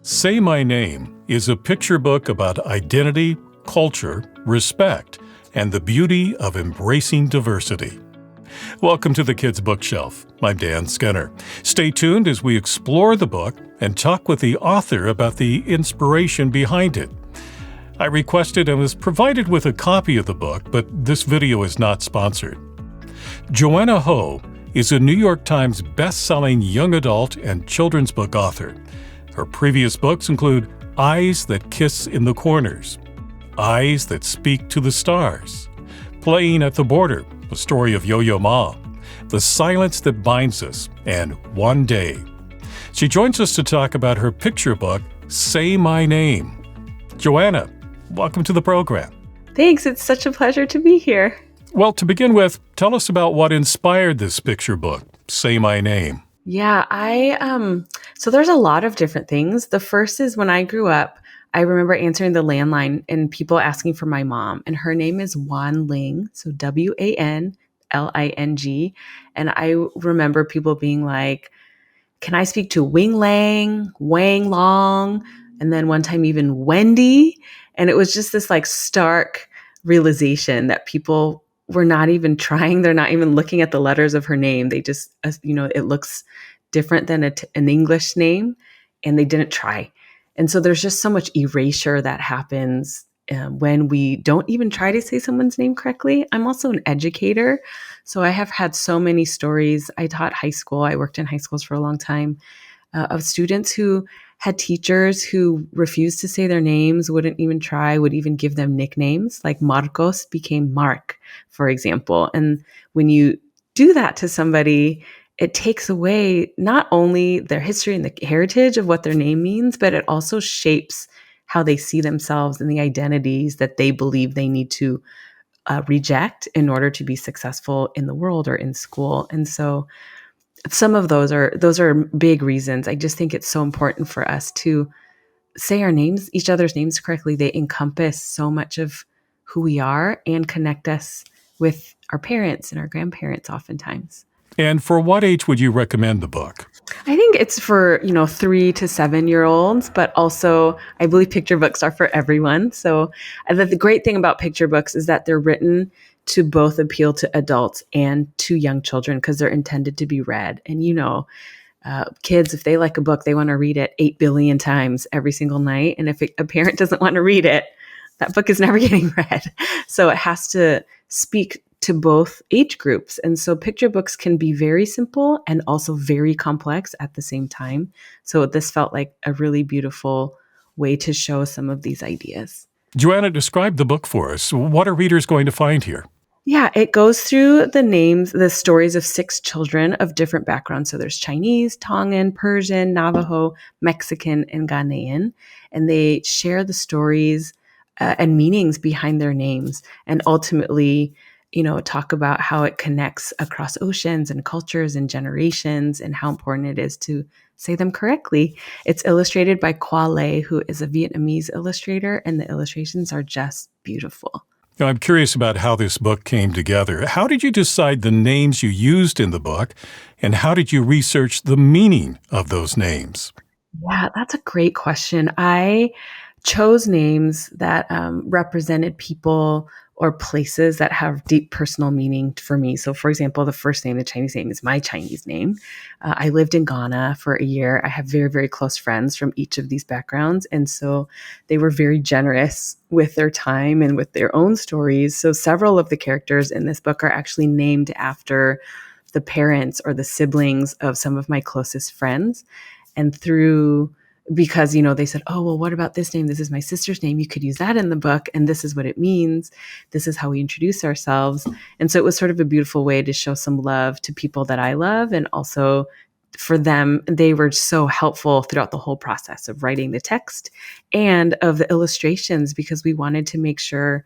Say My Name is a picture book about identity, culture, respect, and the beauty of embracing diversity. Welcome to the Kids Bookshelf. I'm Dan Skinner. Stay tuned as we explore the book and talk with the author about the inspiration behind it. I requested and was provided with a copy of the book, but this video is not sponsored. Johanna Ho is a New York Times best-selling young adult and children's book author. Her previous books include Eyes That Kiss in the Corners, Eyes That Speak to the Stars, Playing at the Border, the story of Yo-Yo Ma, The Silence That Binds Us, and One Day. She joins us to talk about her picture book, Say My Name. Joanna, welcome to the program. Thanks. It's such a pleasure to be here. Well, to begin with, tell us about what inspired this picture book, Say My Name. Yeah, so there's a lot of different things. The first is when I grew up, I remember answering the landline and people asking for my mom, and her name is Wan Ling, so Wanling. And I remember people being like, can I speak to Wing Lang, Wang Long? And then one time even Wendy. And it was just this like stark realization that people were not even trying. They're not even looking at the letters of her name. They just, it looks different than an English name, and they didn't try. And so there's just so much erasure that happens when we don't even try to say someone's name correctly. I'm also an educator, so I have had so many stories. I taught high school. I worked in high schools for a long time of students who had teachers who refused to say their names, wouldn't even try, would even give them nicknames, like Marcos became Mark, for example. And when you do that to somebody, it takes away not only their history and the heritage of what their name means, but it also shapes how they see themselves and the identities that they believe they need to reject in order to be successful in the world or in school. And so some of those are big reasons. I just think it's so important for us to say our names, each other's names correctly. They encompass so much of who we are and connect us with our parents and our grandparents oftentimes. And for what age would you recommend the book? I think it's for, 3 to 7-year-olds, but also I believe picture books are for everyone. So the great thing about picture books is that they're written to both appeal to adults and to young children because they're intended to be read. And, kids, if they like a book, they want to read it 8 billion times every single night. And if a parent doesn't want to read it, that book is never getting read. So it has to speak to both age groups. And so picture books can be very simple and also very complex at the same time. So this felt like a really beautiful way to show some of these ideas. Joanna, describe the book for us. What are readers going to find here? Yeah, it goes through the stories of 6 children of different backgrounds. So there's Chinese, Tongan, Persian, Navajo, Mexican, and Ghanaian. And they share the stories and meanings behind their names, and ultimately talk about how it connects across oceans and cultures and generations and how important it is to say them correctly. It's illustrated by Kwa Le, who is a Vietnamese illustrator, and the illustrations are just beautiful. Now, I'm curious about how this book came together. How did you decide the names you used in the book, and how did you research the meaning of those names? Yeah, that's a great question. I chose names that represented people or places that have deep personal meaning for me. So for example, the first name, the Chinese name, is my Chinese name. I lived in Ghana for a year. I have very, very close friends from each of these backgrounds. And so they were very generous with their time and with their own stories. So several of the characters in this book are actually named after the parents or the siblings of some of my closest friends. And because, they said, oh, well, what about this name? This is my sister's name. You could use that in the book. And this is what it means. This is how we introduce ourselves. And so it was sort of a beautiful way to show some love to people that I love. And also for them, they were so helpful throughout the whole process of writing the text and of the illustrations, because we wanted to make sure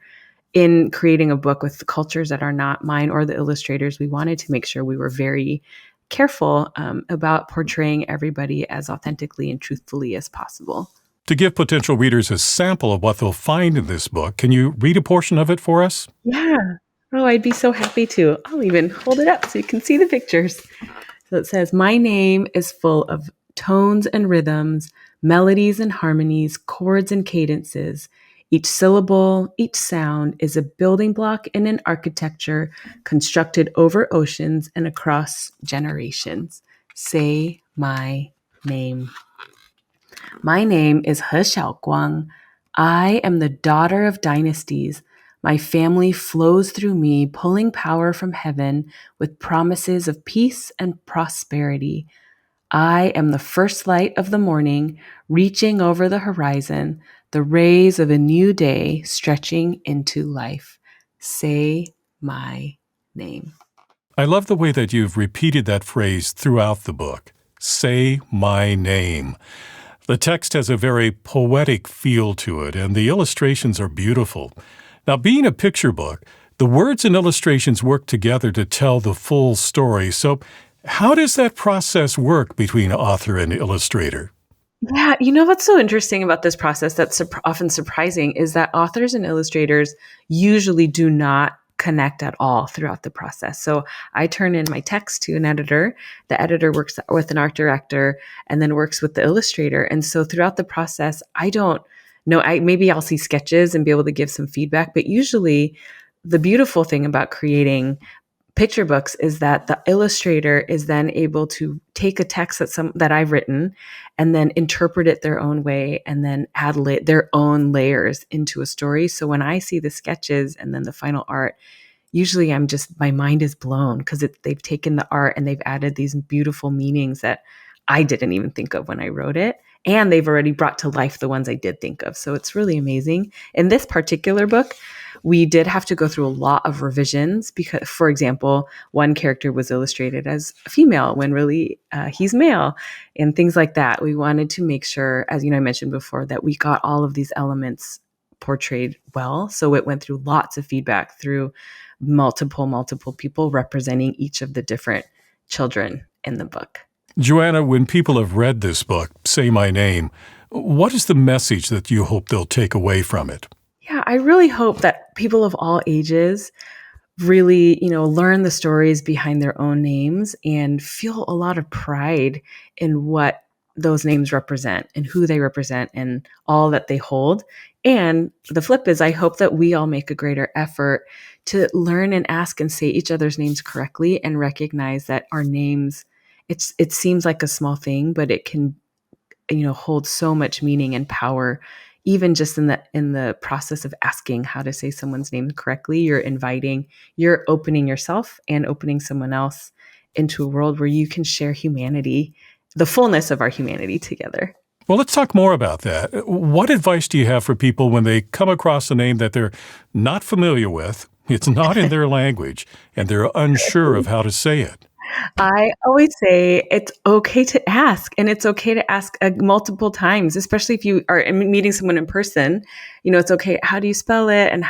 in creating a book with the cultures that are not mine or the illustrators, we wanted to make sure we were very careful about portraying everybody as authentically and truthfully as possible. To give potential readers a sample of what they'll find in this book, can you read a portion of it for us? Yeah. Oh, I'd be so happy to. I'll even hold it up so you can see the pictures. So it says, my name is full of tones and rhythms, melodies and harmonies, chords and cadences. Each syllable, each sound is a building block in an architecture constructed over oceans and across generations. Say my name. My name is He Xiaoguang. I am the daughter of dynasties. My family flows through me, pulling power from heaven with promises of peace and prosperity. I am the first light of the morning, reaching over the horizon, the rays of a new day stretching into life. Say my name. I love the way that you've repeated that phrase throughout the book. Say my name. The text has a very poetic feel to it, and the illustrations are beautiful. Now, being a picture book, the words and illustrations work together to tell the full story. So, how does that process work between author and illustrator? Yeah, you know what's so interesting about this process that's often surprising is that authors and illustrators usually do not connect at all throughout the process. So I turn in my text to an editor. The editor works with an art director and then works with the illustrator. And so throughout the process, I don't know, maybe I'll see sketches and be able to give some feedback, but usually the beautiful thing about creating picture books is that the illustrator is then able to take a text that I've written and then interpret it their own way and then add their own layers into a story. So when I see the sketches and then the final art, usually my mind is blown because they've taken the art and they've added these beautiful meanings that I didn't even think of when I wrote it. And they've already brought to life the ones I did think of. So it's really amazing. In this particular book, we did have to go through a lot of revisions because, for example, one character was illustrated as a female when really he's male and things like that. We wanted to make sure, as I mentioned before, that we got all of these elements portrayed well. So it went through lots of feedback through multiple people representing each of the different children in the book. Joanna, when people have read this book, Say My Name, what is the message that you hope they'll take away from it? Yeah, I really hope that people of all ages really, learn the stories behind their own names and feel a lot of pride in what those names represent and who they represent and all that they hold. And the flip is, I hope that we all make a greater effort to learn and ask and say each other's names correctly and recognize that our names, it seems like a small thing, but it can, hold so much meaning and power. Even just in the process of asking how to say someone's name correctly, you're opening yourself and opening someone else into a world where you can share humanity, the fullness of our humanity together. Well, let's talk more about that. What advice do you have for people when they come across a name that they're not familiar with, it's not in their language, and they're unsure of how to say it? I always say it's okay to ask, and it's okay to ask multiple times, especially if you are meeting someone in person. It's okay. How do you spell it? And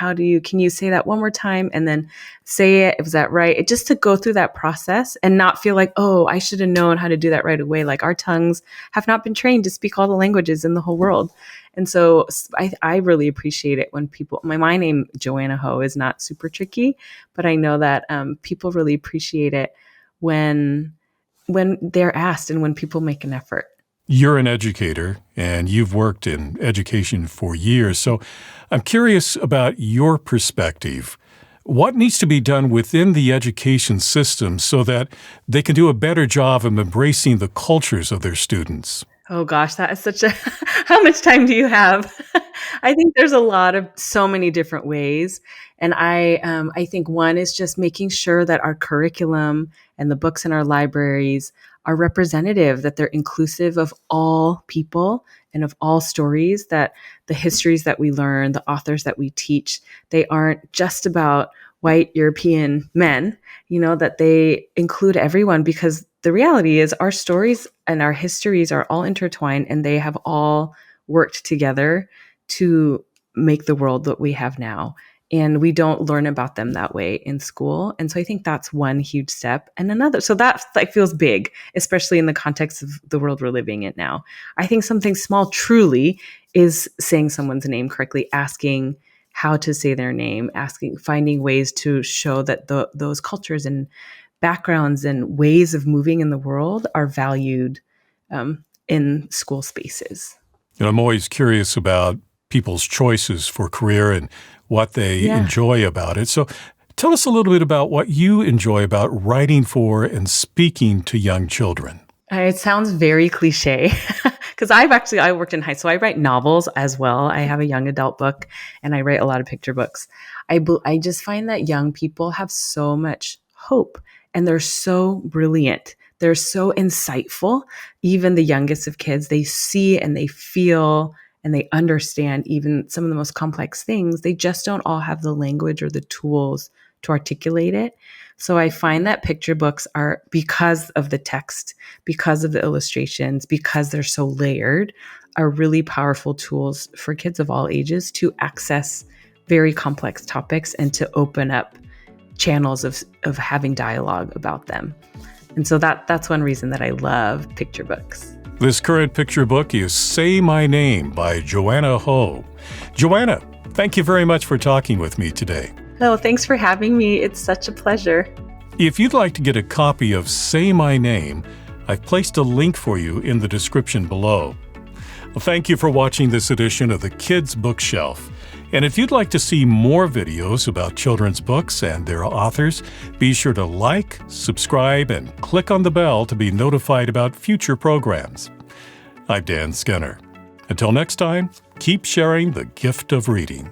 can you say that one more time and then say it? Was that right? Just to go through that process and not feel like, oh, I should have known how to do that right away. Like our tongues have not been trained to speak all the languages in the whole world. And so I really appreciate it when people, my name, Joanna Ho, is not super tricky, but I know that people really appreciate it when they're asked and when people make an effort. You're an educator and you've worked in education for years. So I'm curious about your perspective. What needs to be done within the education system so that they can do a better job of embracing the cultures of their students? Oh gosh, that is such a, how much time do you have? I think there's so many different ways. And I think one is just making sure that our curriculum and the books in our libraries are representative, that they're inclusive of all people and of all stories, that the histories that we learn, the authors that we teach, they aren't just about white European men, that they include everyone, because the reality is our stories and our histories are all intertwined and they have all worked together to make the world that we have now. And we don't learn about them that way in school. And so I think that's one huge step. And another, so that feels big, especially in the context of the world we're living in now. I think something small truly is saying someone's name correctly, asking how to say their name, finding ways to show that those cultures and backgrounds and ways of moving in the world are valued in school spaces. I'm always curious about people's choices for career and what they enjoy about it. So tell us a little bit about what you enjoy about writing for and speaking to young children. It sounds very cliche because I worked in high school. So I write novels as well. I have a young adult book and I write a lot of picture books. I just find that young people have so much hope and they're so brilliant. They're so insightful. Even the youngest of kids, they see and they feel and they understand even some of the most complex things. They just don't all have the language or the tools to articulate it. So I find that picture books are, because of the text, because of the illustrations, because they're so layered, are really powerful tools for kids of all ages to access very complex topics and to open up channels of having dialogue about them. And so that's one reason that I love picture books. This current picture book is Say My Name by Johanna Ho. Joanna, thank you very much for talking with me today. Oh, thanks for having me. It's such a pleasure. If you'd like to get a copy of Say My Name, I've placed a link for you in the description below. Well, thank you for watching this edition of the Kids Bookshelf. And if you'd like to see more videos about children's books and their authors, be sure to like, subscribe, and click on the bell to be notified about future programs. I'm Dan Skinner. Until next time, keep sharing the gift of reading.